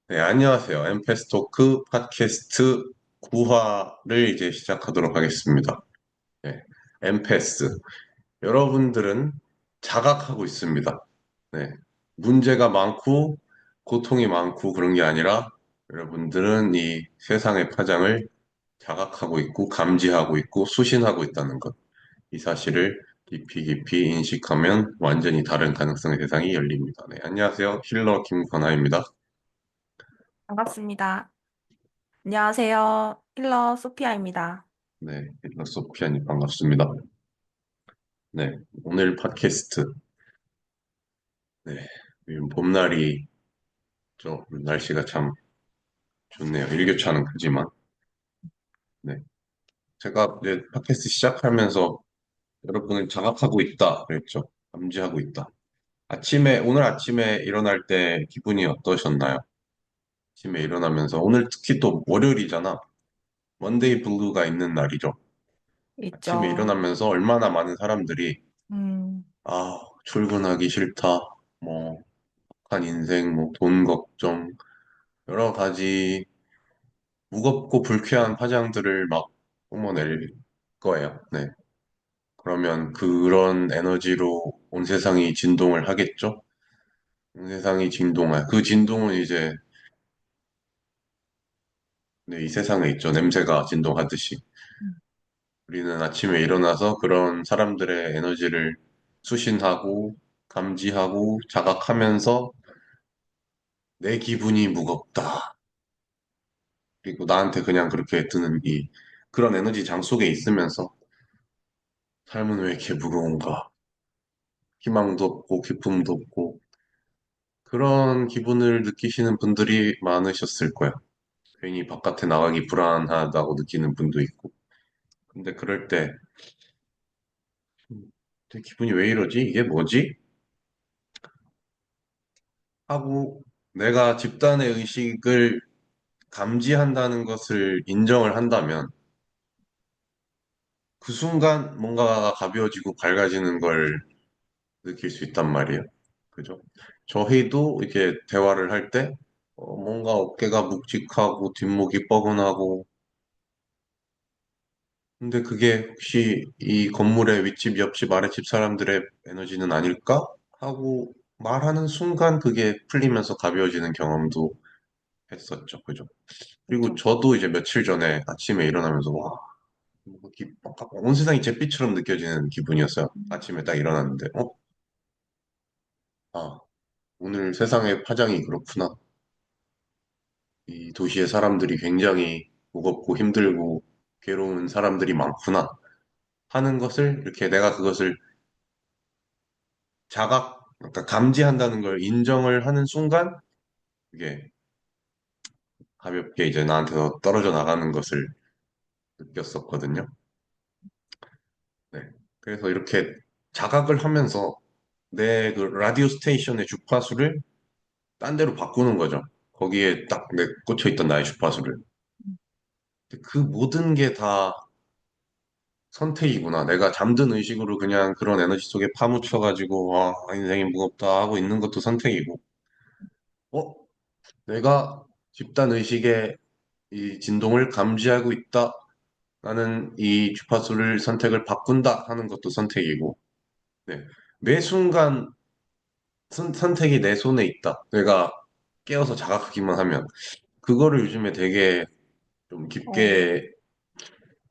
네, 안녕하세요. 엠페스토크 팟캐스트 9화를 이제 시작하도록 하겠습니다. 네, 엠페스. 여러분들은 자각하고 있습니다. 네, 문제가 많고 고통이 많고 그런 게 아니라 여러분들은 이 세상의 파장을 자각하고 있고 감지하고 있고 수신하고 있다는 것. 이 사실을 깊이 깊이 인식하면 완전히 다른 가능성의 세상이 열립니다. 네, 안녕하세요. 힐러 김건아입니다. 반갑습니다. 안녕하세요. 힐러 소피아입니다. 네, 힐러 소피아님 반갑습니다. 네, 오늘 팟캐스트. 네, 요즘 봄날이 좀 날씨가 참 좋네요. 일교차는 크지만. 네, 제가 이제 팟캐스트 시작하면서 여러분을 자각하고 있다 그랬죠. 감지하고 있다. 오늘 아침에 일어날 때 기분이 어떠셨나요? 아침에 일어나면서 오늘 특히 또 월요일이잖아. 먼데이 블루가 있는 날이죠. 아침에 있죠. 일어나면서 얼마나 많은 사람들이 음, 출근하기 싫다. 뭐, 한 인생, 뭐, 돈 걱정, 여러 가지 무겁고 불쾌한 파장들을 막 뿜어낼 거예요. 네. 그러면 그런 에너지로 온 세상이 진동을 하겠죠? 온 세상이 진동할. 그 진동은 이제 네, 이 세상에 있죠. 냄새가 진동하듯이. 우리는 아침에 일어나서 그런 사람들의 에너지를 수신하고 감지하고 자각하면서 내 기분이 무겁다. 그리고 나한테 그냥 그렇게 드는 그런 에너지 장 속에 있으면서 삶은 왜 이렇게 무거운가? 희망도 없고 기쁨도 없고 그런 기분을 느끼시는 분들이 많으셨을 거예요. 괜히 바깥에 나가기 불안하다고 느끼는 분도 있고. 근데 그럴 때 내 기분이 왜 이러지? 이게 뭐지? 하고 내가 집단의 의식을 감지한다는 것을 인정을 한다면 그 순간 뭔가가 가벼워지고 밝아지는 걸 느낄 수 있단 말이에요. 그죠? 저희도 이렇게 대화를 할 때 뭔가 어깨가 묵직하고 뒷목이 뻐근하고 근데 그게 혹시 이 건물의 윗집, 옆집, 아랫집 사람들의 에너지는 아닐까? 하고 말하는 순간 그게 풀리면서 가벼워지는 경험도 했었죠. 그죠? 그리고 그렇죠. 저도 이제 며칠 전에 아침에 일어나면서 와, 온 세상이 잿빛처럼 느껴지는 기분이었어요. 아침에 딱 일어났는데, 아, 오늘 세상의 파장이 그렇구나. 이 도시의 사람들이 굉장히 무겁고 힘들고 괴로운 사람들이 많구나 하는 것을 이렇게 내가 그것을 그러니까 감지한다는 걸 인정을 하는 순간 이게 가볍게 이제 나한테서 떨어져 나가는 것을 느꼈었거든요. 네. 그래서 이렇게 자각을 하면서 내 그 라디오 스테이션의 주파수를 딴 데로 바꾸는 거죠. 거기에 딱 내 꽂혀 있던 나의 주파수를. 근데 그 모든 게 다 선택이구나. 내가 잠든 의식으로 그냥 그런 에너지 속에 파묻혀가지고, 인생이 무겁다 하고 있는 것도 선택이고, 어? 내가 집단 의식의 이 진동을 감지하고 있다. 나는 이 주파수를 선택을 바꾼다 하는 것도 선택이고, 네. 매 순간 선택이 내 손에 있다. 내가 깨어서 자각하기만 하면. 그거를 요즘에 되게 좀 어, 깊게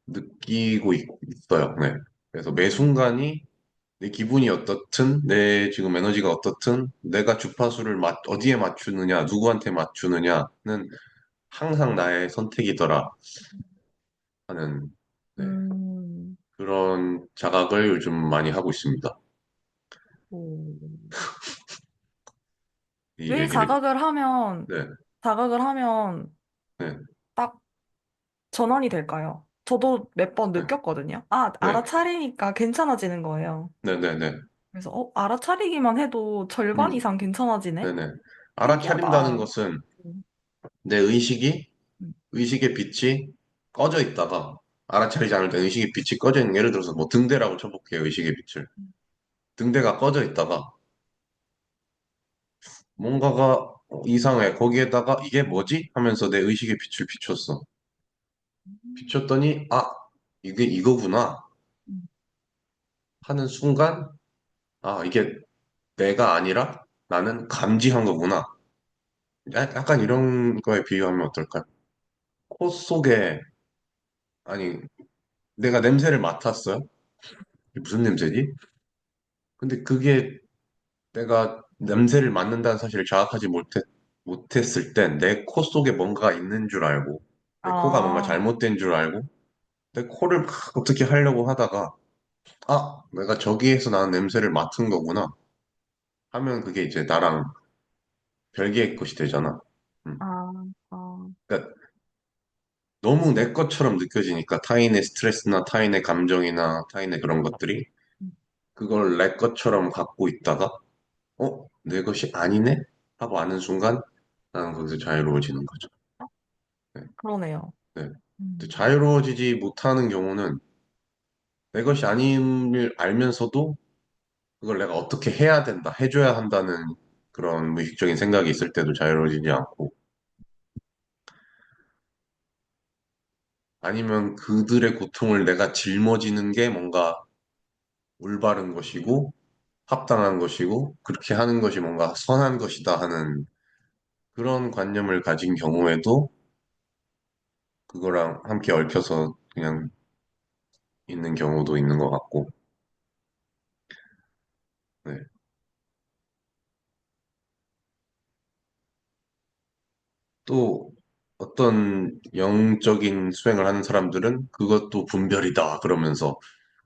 느끼고 있어요. 네. 그래서 매 순간이 내 기분이 어떻든, 내 지금 에너지가 어떻든, 내가 주파수를 어디에 맞추느냐, 누구한테 맞추느냐는 항상 나의 선택이더라 하는, 네. 음, 그런 자각을 요즘 많이 하고 있습니다. 오. 이 왜 얘기를, 네, 자각을 하면 네, 딱 전환이 될까요? 저도 몇 번 네, 느꼈거든요. 네, 알아차리니까 괜찮아지는 거예요. 네, 네, 네, 그래서, 알아차리기만 해도 절반 음, 이상 네, 괜찮아지네? 네. 알아차린다는 신기하다. 것은 음, 내 음, 의식의 빛이 꺼져 있다가, 알아차리지 않을 때 의식의 빛이 꺼져 있는, 예를 들어서 뭐 등대라고 쳐볼게요, 의식의 빛을. 등대가 꺼져 있다가, 뭔가가, 이상해. 거기에다가 이게 뭐지? 하면서 내 의식의 빛을 비췄어. 비췄더니, 아, 이게 이거구나. 음. 하는 순간, 아, 이게 내가 아니라 나는 감지한 거구나. 약간 이런 거에 비유하면 어떨까? 코 속에, 아니, 내가 냄새를 맡았어요? 이게 무슨 냄새지? 근데 그게 내가 냄새를 맡는다는 사실을 자각하지 못했을 땐 내 코 속에 뭔가가 있는 줄 알고, 내 코가 뭔가 아, 잘못된 줄 알고, 내 코를 막 어떻게 하려고 하다가, 아, 내가 저기에서 나는 냄새를 맡은 거구나. 하면 그게 이제 나랑 별개의 것이 되잖아. 음. 아, 아, 그러니까 너무 내 것처럼 느껴지니까 타인의 스트레스나 타인의 감정이나 타인의 그런 것들이 음. 그걸 내 것처럼 갖고 있다가 내 것이 아니네? 하고 아는 순간 나는 거기서 자유로워지는 거죠. 네, 그러네요. 네. 근데 음. 자유로워지지 못하는 경우는 내 것이 아님을 알면서도 그걸 내가 어떻게 해야 된다, 해줘야 한다는 그런 무의식적인 생각이 있을 때도 자유로워지지 않고 아니면 그들의 고통을 내가 짊어지는 게 뭔가 올바른 것이고 합당한 것이고 그렇게 하는 것이 뭔가 선한 것이다 하는 그런 관념을 가진 경우에도 그거랑 함께 얽혀서 그냥 있는 경우도 있는 것 같고 네. 또 어떤 영적인 수행을 하는 사람들은 그것도 분별이다 그러면서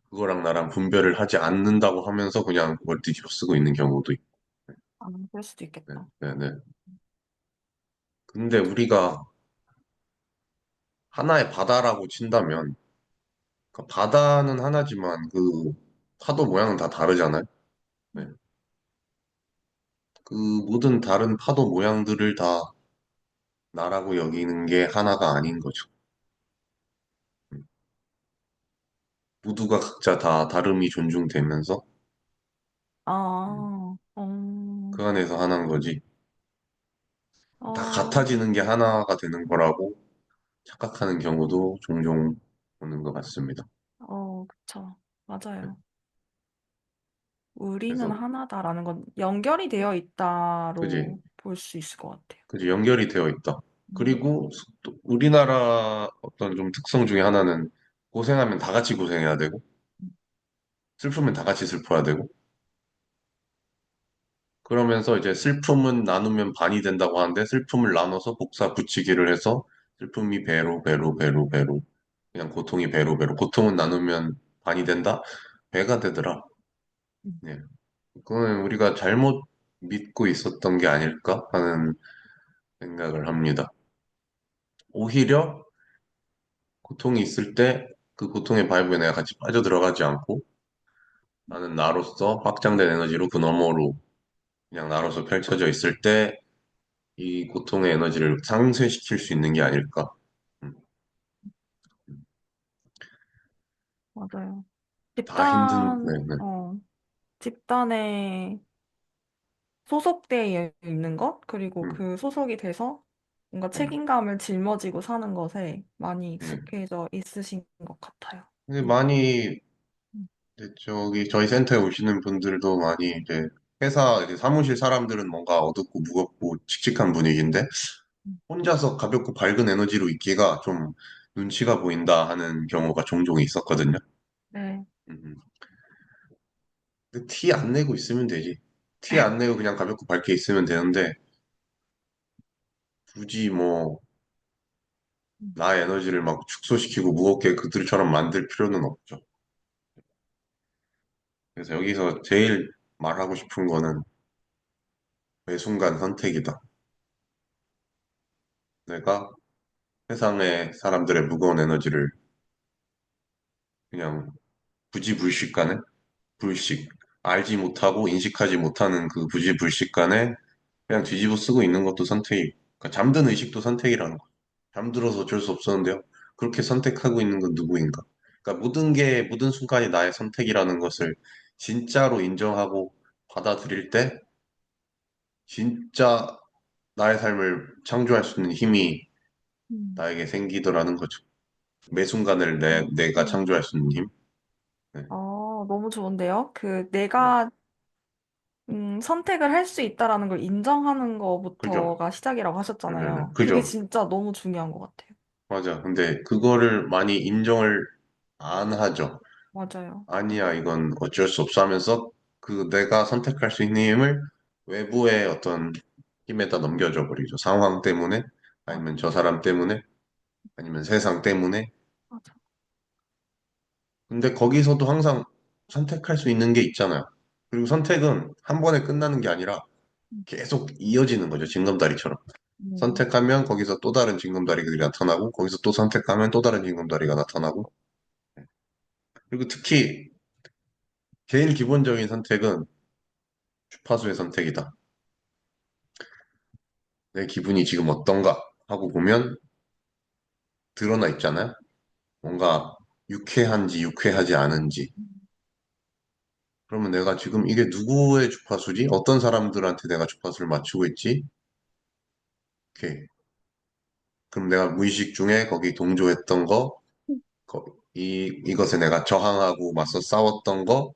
그거랑 나랑 분별을 하지 않는다고 하면서 그냥 그걸 뒤집어 쓰고 있는 경우도 있고 아, 그럴 수도 네, 있겠다. 네, 네. 근데 우리가 하나의 바다라고 친다면 그 바다는 하나지만 그 파도 모양은 다 다르잖아요. 네. 그 모든 다른 파도 모양들을 다 나라고 여기는 게 하나가 아닌 거죠. 음. 모두가 각자 다 다름이 존중되면서 음, 아, 그 안에서 하나인 거지. 다 어, 같아지는 게 하나가 되는 거라고 착각하는 경우도 종종 오는 것 같습니다. 그쵸. 네. 맞아요. 우리는 그래서 하나다라는 건 연결이 되어 그지, 있다로 볼 수 있을 것 같아요. 그지 연결이 되어 있다. 음. 그리고 또 우리나라 어떤 좀 특성 중에 하나는 고생하면 다 같이 고생해야 되고 슬프면 다 같이 슬퍼야 되고 그러면서 이제 슬픔은 나누면 반이 된다고 하는데 슬픔을 나눠서 복사 붙이기를 해서 슬픔이 배로 배로 배로 배로 그냥 고통이 배로 배로 고통은 나누면 반이 된다? 배가 되더라. 음. 예. 그거는 우리가 잘못 믿고 있었던 게 아닐까 하는 생각을 합니다. 오히려 고통이 있을 때 그 고통의 바이브에 내가 같이 빠져들어가지 않고 나는 나로서 확장된 에너지로 그 너머로 그냥 나로서 펼쳐져 있을 때 이 고통의 에너지를 상쇄시킬 수 있는 게 아닐까. 음, 맞아요. 다 힘든, 집단, 네, 네, 집단에 소속되어 있는 것, 그리고 음, 그 소속이 돼서 뭔가 네, 책임감을 짊어지고 사는 것에 많이 네. 익숙해져 있으신 것 같아요. 근데 음. 많이, 음. 이제 저기, 저희 센터에 오시는 분들도 많이 이제 회사, 이제 사무실 사람들은 뭔가 어둡고 무겁고 칙칙한 분위기인데 음. 혼자서 가볍고 밝은 에너지로 있기가 좀 눈치가 보인다 하는 경우가 종종 있었거든요. 네, 음. 근데 티 안 내고 있으면 되지. 티 안 내고 그냥 가볍고 밝게 있으면 되는데 굳이 뭐 음. 나의 에너지를 막 축소시키고 무겁게 그들처럼 만들 필요는 없죠. 그래서 여기서 제일 말하고 싶은 거는 매 순간 선택이다. 내가 세상의 사람들의 무거운 에너지를 그냥 부지불식간에 불식 알지 못하고 인식하지 못하는 그 부지불식간에 그냥 뒤집어 쓰고 있는 것도 선택이 그러니까 잠든 의식도 선택이라는 거. 잠들어서 어쩔 수 없었는데요. 그렇게 선택하고 있는 건 누구인가? 그러니까 모든 게 모든 순간이 나의 선택이라는 것을 진짜로 인정하고 받아들일 때 진짜 나의 삶을 창조할 수 있는 힘이 음. 나에게 생기더라는 거죠. 매 순간을 내가 음. 창조할 수 있는 힘. 네, 너무 좋은데요? 그 네, 내가 선택을 할 수 있다라는 걸 인정하는 그죠. 거부터가 시작이라고 하셨잖아요. 그게 그죠. 진짜 너무 중요한 것 같아요. 맞아. 근데 그거를 많이 인정을 안 하죠. 맞아요. 아니야, 이건 어쩔 수 없어 하면서 그 내가 선택할 수 있는 힘을 외부의 어떤 힘에다 넘겨줘 버리죠. 상황 때문에, 맞, 아니면 저 사람 때문에, 아니면 세상 때문에. 맞아. 근데 거기서도 항상 선택할 수 있는 게 있잖아요. 그리고 선택은 한 번에 끝나는 게 아니라 음. 계속 이어지는 거죠. 징검다리처럼. 음. 선택하면 거기서 또 다른 징검다리들이 나타나고, 거기서 또 선택하면 또 다른 징검다리가 나타나고. 그리고 특히 제일 기본적인 선택은 주파수의 선택이다. 내 기분이 지금 어떤가 하고 보면 드러나 있잖아요. 뭔가 유쾌한지 유쾌하지 않은지. 그러면 내가 지금 이게 누구의 주파수지? 어떤 사람들한테 내가 주파수를 맞추고 있지? 오케이. 그럼 내가 무의식 중에 거기 동조했던 거, 이것에 내가 저항하고 맞서 싸웠던 거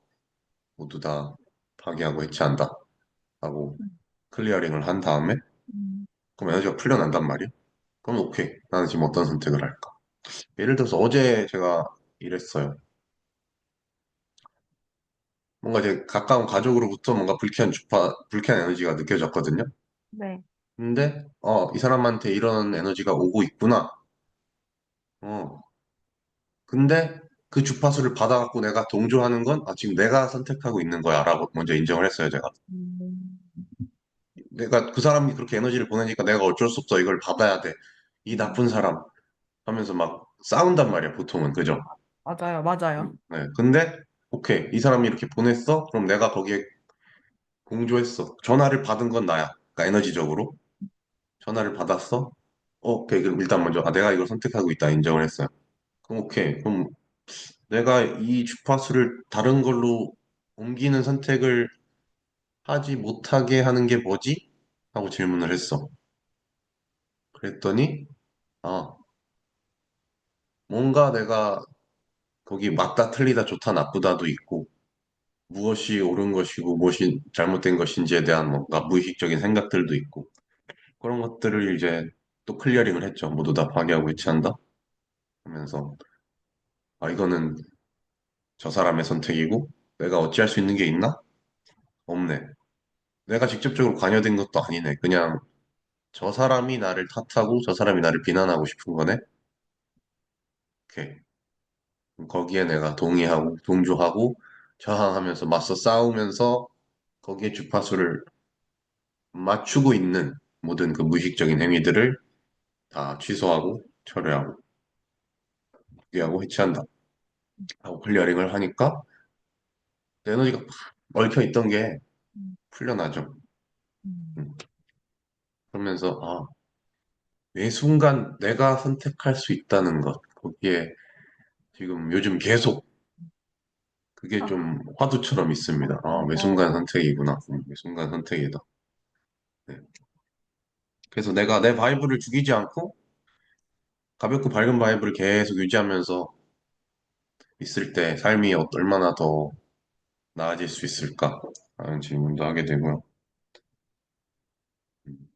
모두 다 파괴하고 해체한다. 하고 음. 클리어링을 한 다음에 음. 그럼 에너지가 풀려난단 말이야. 그럼 오케이. 나는 지금 어떤 선택을 할까? 예를 들어서 어제 제가 이랬어요. 뭔가 이제 가까운 가족으로부터 뭔가 불쾌한 에너지가 느껴졌거든요. 네. 근데, 이 사람한테 이런 에너지가 오고 있구나. 어, 근데 그 주파수를 받아갖고 내가 동조하는 건, 지금 내가 선택하고 있는 거야. 라고 먼저 인정을 했어요, 제가. 음. 내가 그 사람이 그렇게 에너지를 보내니까 내가 어쩔 수 없어. 이걸 받아야 돼. 이 음. 나쁜 사람 하면서 막 싸운단 말이야, 보통은. 그죠? 맞아요, 맞아요. 네. 근데, 오케이. 이 사람이 이렇게 보냈어? 그럼 내가 거기에 공조했어. 전화를 받은 건 나야. 그러니까 에너지적으로. 전화를 받았어? 오케이. 그럼 일단 먼저, 내가 이걸 선택하고 있다. 인정을 했어요. 그럼 오케이. 그럼 내가 이 주파수를 다른 걸로 옮기는 선택을 하지 못하게 하는 게 뭐지? 하고 질문을 했어. 그랬더니, 아, 뭔가 내가 거기 맞다, 틀리다, 좋다, 나쁘다도 있고, 무엇이 옳은 것이고, 무엇이 잘못된 것인지에 대한 뭔가 무의식적인 생각들도 있고, 그런 것들을 이제 또 클리어링을 했죠. 모두 다 파괴하고 해체한다? 하면서, 이거는 저 사람의 선택이고, 내가 어찌할 수 있는 게 있나? 없네. 내가 직접적으로 관여된 것도 아니네. 그냥 저 사람이 나를 탓하고 저 사람이 나를 비난하고 싶은 거네. 오케이. 거기에 내가 동의하고 동조하고 저항하면서 맞서 싸우면서 거기에 주파수를 맞추고 있는 모든 그 무의식적인 행위들을 다 취소하고 철회하고 포기하고 해체한다. 하고 클리어링을 하니까 내 에너지가 팍 얽혀 있던 게 음. 풀려나죠. 음. 음. 그러면서 매 순간 내가 선택할 수 있다는 것 거기에 지금 요즘 계속 그게 아, 좀 화두처럼 있습니다. 매 순간 어, 선택이구나. 매 순간 선택이다. 네. 그래서 내가 내 바이브를 죽이지 않고 가볍고 밝은 바이브를 계속 유지하면서 있을 때 삶이 얼마나 더 나아질 수 있을까? 라는 질문도 하게 되고요. 음,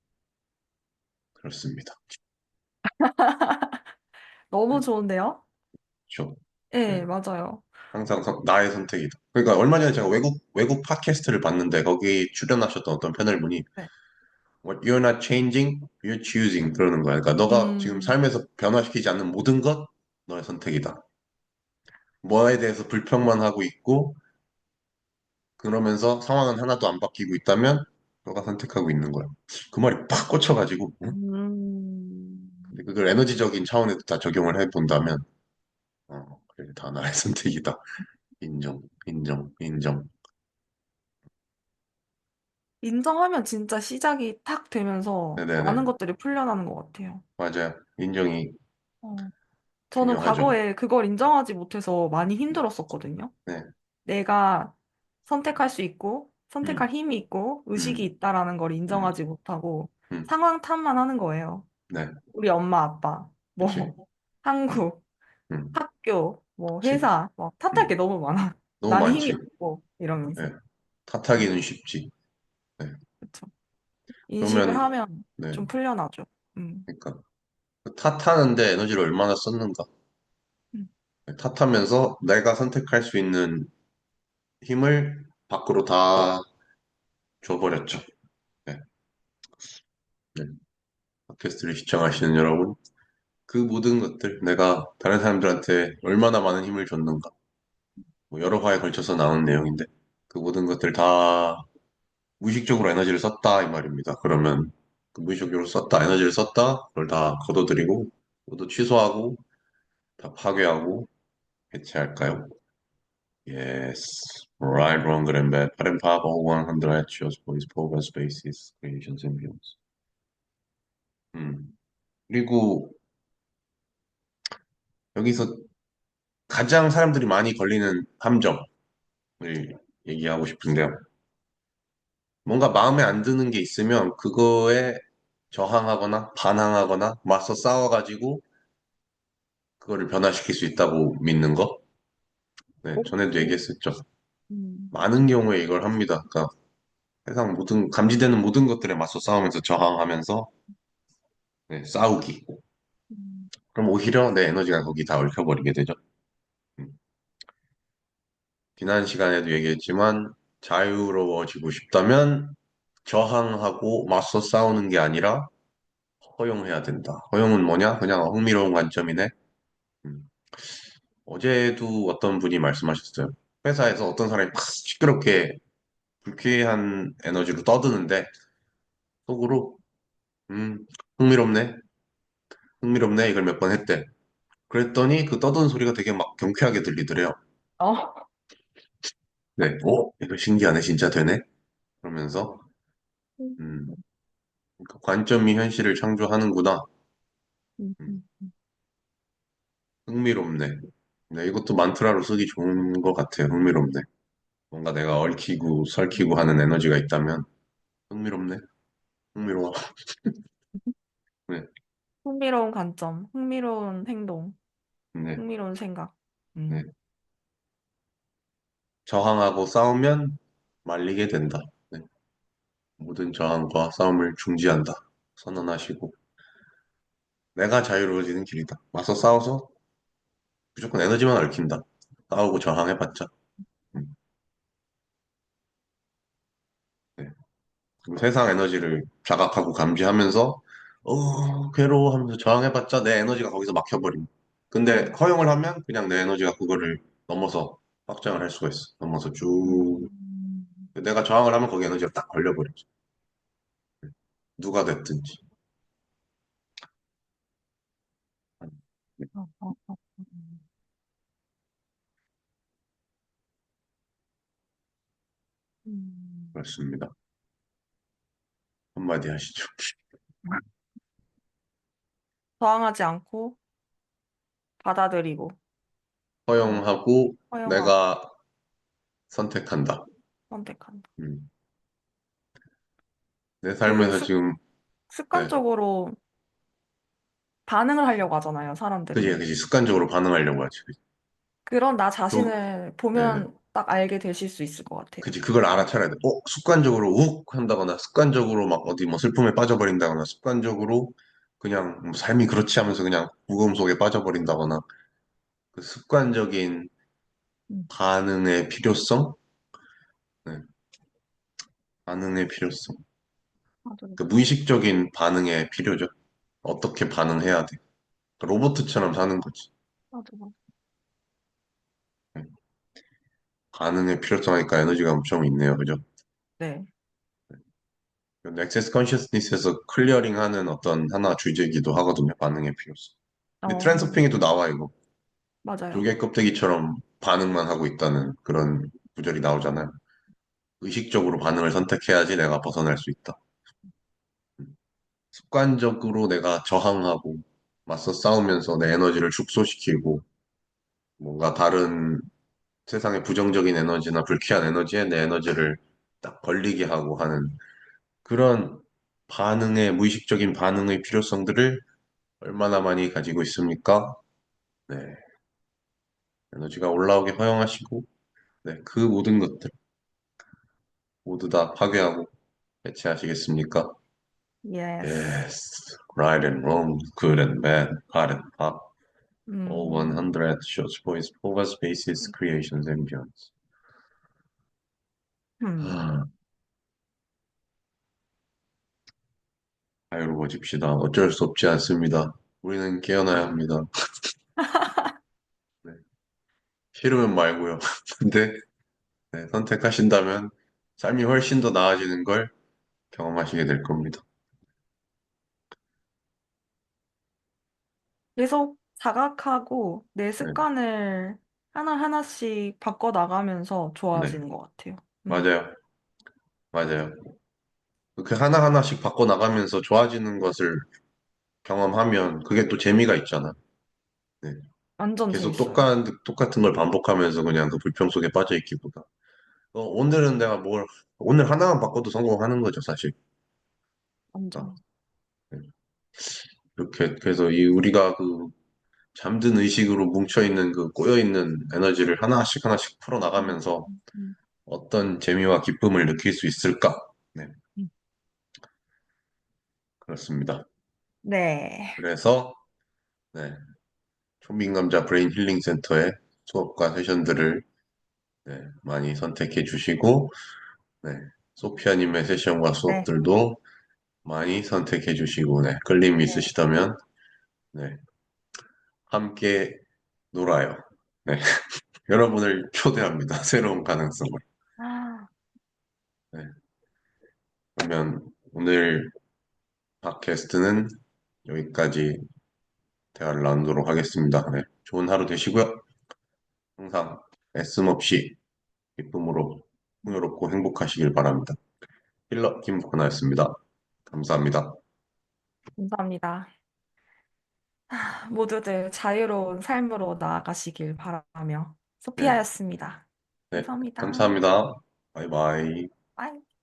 그렇습니다. 네, 너무 좋은데요? 그렇죠. 네, 네, 맞아요. 항상 나의 선택이다. 그러니까 얼마 전에 제가 외국 팟캐스트를 봤는데 거기 출연하셨던 어떤 패널분이 네. What you're not changing, you're choosing 그러는 거야. 그러니까 너가 지금 음. 삶에서 변화시키지 않는 모든 것 너의 선택이다. 뭐에 대해서 불평만 하고 있고 그러면서 상황은 하나도 안 바뀌고 있다면 너가 선택하고 있는 거야. 그 말이 팍 꽂혀가지고 음. 근데 그걸 에너지적인 차원에도 다 적용을 해본다면 그래 다 나의 선택이다. 인정, 인정, 인정. 인정하면 진짜 시작이 탁 되면서 많은 네네네. 것들이 풀려나는 것 같아요. 맞아요. 인정이 어. 저는 중요하죠. 과거에 그걸 인정하지 못해서 많이 힘들었었거든요. 네, 내가 선택할 수 있고, 음, 선택할 힘이 있고 의식이 음, 있다라는 걸 음, 인정하지 못하고 음. 상황 탓만 하는 거예요. 네, 우리 엄마, 아빠, 뭐, 그치. 음, 한국, 음, 학교, 뭐, 그치. 회사, 뭐, 탓할 게 음. 너무 많아. 너무 나는 힘이 많지. 없고, 이러면서. 네. 음, 탓하기는 쉽지. 네. 그쵸. 인식을 그러면, 하면 네. 좀 풀려나죠. 음, 그러니까. 그 탓하는데 에너지를 얼마나 썼는가. 음, 네, 탓하면서 내가 선택할 수 있는 힘을 밖으로 다 줘버렸죠. 네. 네. 팟캐스트를 시청하시는 여러분, 그 모든 것들, 내가 다른 사람들한테 얼마나 많은 힘을 줬는가. 뭐 여러 화에 걸쳐서 나오는 내용인데, 그 모든 것들 다 무의식적으로 에너지를 썼다, 이 말입니다. 그러면, 그 무의식적으로 썼다, 에너지를 썼다, 그걸 다 걷어들이고, 모두 취소하고, 다 파괴하고, 해체할까요? Yes. Right, wrong, good and bad. Bad and pop, all 100 actions, boys, progress, spaces, creations, and views. 그리고 여기서 가장 사람들이 많이 걸리는 함정을 얘기하고 싶은데요. 뭔가 마음에 안 드는 게 있으면 그거에 저항하거나 반항하거나 맞서 싸워가지고 그거를 변화시킬 수 있다고 믿는 거. 네, 전에도 오, 얘기했었죠. 많은 그쵸. 경우에 이걸 합니다. 그러니까 세상 모든 감지되는 모든 것들에 맞서 싸우면서 저항하면서 네, 싸우기. 음, 그럼 오히려 내 에너지가 거기 다 얽혀버리게 되죠. 음. 지난 시간에도 얘기했지만 자유로워지고 싶다면 저항하고 맞서 싸우는 게 아니라 허용해야 된다. 허용은 뭐냐? 그냥 흥미로운 관점이네. 음. 어제도 어떤 분이 말씀하셨어요. 회사에서 어떤 사람이 막 시끄럽게 불쾌한 에너지로 떠드는데 속으로 음, 흥미롭네. 흥미롭네. 이걸 몇 번 했대. 그랬더니 그 떠드는 소리가 되게 막 경쾌하게 들리더래요. 어, 네. 오, 이거 신기하네. 진짜 되네. 그러면서 음, 음, 그 관점이 현실을 창조하는구나. 음, 음. 흥미롭네. 네, 이것도 만트라로 쓰기 좋은 것 같아요. 흥미롭네. 뭔가 내가 얽히고 설키고 하는 에너지가 있다면 흥미롭네. 흥미로워. 네, 흥미로운 관점, 흥미로운 행동, 네, 흥미로운 생각. 네. 음, 저항하고 싸우면 말리게 된다. 네. 모든 저항과 싸움을 중지한다. 선언하시고 내가 자유로워지는 길이다. 맞서 싸워서 무조건 에너지만 얽힌다. 싸우고 저항해봤자. 음, 네. 그리고 세상 에너지를 자각하고 감지하면서 괴로워하면서 저항해봤자 내 에너지가 거기서 막혀버림. 근데 허용을 하면 그냥 내 에너지가 그거를 넘어서 확장을 할 수가 있어. 넘어서 쭉. 음. 내가 저항을 하면 거기 에너지가 딱 걸려버리죠. 누가 됐든지. 네, 어, 어, 어. 음. 그렇습니다. 한마디 하시죠. 저항하지 않고 받아들이고 어, 허용하고 허용하고 내가 선택한다. 선택한다. 음. 내 그 삶에서 지금, 네. 습관적으로 반응을 하려고 하잖아요, 사람들이. 그지. 습관적으로 반응하려고 하지. 그런 나 그, 자신을 네네. 보면 딱 알게 되실 수 있을 것 같아요. 그지. 그걸 알아차려야 돼. 습관적으로 욱 한다거나, 습관적으로 막 어디 뭐 슬픔에 빠져버린다거나, 습관적으로 그냥 뭐 삶이 그렇지 하면서 그냥 무거움 속에 빠져버린다거나, 그 습관적인 음, 반응의 필요성? 네. 반응의 필요성. 맞아요. 그 무의식적인 반응의 필요죠. 어떻게 반응해야 돼. 로봇처럼 사는 거지. 맞아요. 네. 반응의 필요성 하니까 에너지가 엄청 있네요. 그죠? 네. 액세스 컨시어스니스에서 클리어링하는 어떤 하나 주제이기도 하거든요. 반응의 필요성. 근데 어, 트랜스호핑에도 나와 이거. 맞아요. 조개 껍데기처럼 반응만 하고 있다는 그런 구절이 나오잖아요. 의식적으로 반응을 선택해야지 내가 벗어날 수 있다. 습관적으로 내가 저항하고 맞서 싸우면서 내 에너지를 축소시키고 뭔가 다른 세상의 부정적인 에너지나 불쾌한 에너지에 내 에너지를 딱 걸리게 하고 하는 그런 반응의, 무의식적인 반응의 필요성들을 얼마나 많이 가지고 있습니까? 네. 에너지가 올라오게 허용하시고, 네. 그 모든 것들 모두 다 파괴하고 해체하시겠습니까? Yes. Yes. Right and wrong, good and bad, hot and hot. All 음, 100 short voice, over spaces, creations, and beyonds. 음. 하, 자유로워집시다. 어쩔 수 없지 않습니다. 우리는 깨어나야 합니다. 네. 싫으면 말고요. 근데 네, 선택하신다면 삶이 훨씬 더 나아지는 걸 경험하시게 될 겁니다. 계속 자각하고 내 네, 습관을 하나하나씩 바꿔나가면서 네, 좋아지는 것 같아요. 맞아요. 맞아요. 그 하나하나씩 바꿔나가면서 좋아지는 것을 경험하면 그게 또 재미가 있잖아. 네. 완전 계속 재밌어요. 똑같은 걸 반복하면서 그냥 그 불평 속에 빠져 있기보다. 오늘은 내가 오늘 하나만 바꿔도 성공하는 거죠, 사실. 아, 완전. 네. 이렇게, 그래서 우리가 그 잠든 의식으로 뭉쳐있는 그 꼬여있는 에너지를 하나씩 하나씩 음, 풀어나가면서 음, 음, 감사합니다. 어떤 재미와 기쁨을 느낄 수 있을까? 네, 음. 그렇습니다. 네. 그래서, 네, 초민감자 브레인 힐링 센터의 수업과 세션들을 네, 많이 선택해 주시고, 네, 소피아님의 세션과 네. 수업들도 많이 선택해 주시고, 네, 끌림이 네. 있으시다면, 네, 함께 놀아요. 네, 여러분을 초대합니다. 새로운 가능성을. 아, 네, 그러면 오늘 팟캐스트는 여기까지 대화를 나누도록 하겠습니다. 네, 좋은 하루 되시고요. 항상 애씀 없이 기쁨으로 풍요롭고 행복하시길 바랍니다. 힐러 김코나였습니다. 감사합니다. 감사합니다. 모두들 자유로운 삶으로 나아가시길 바라며 네, 소피아였습니다. 네, 감사합니다. 감사합니다. 바이바이. 빠이.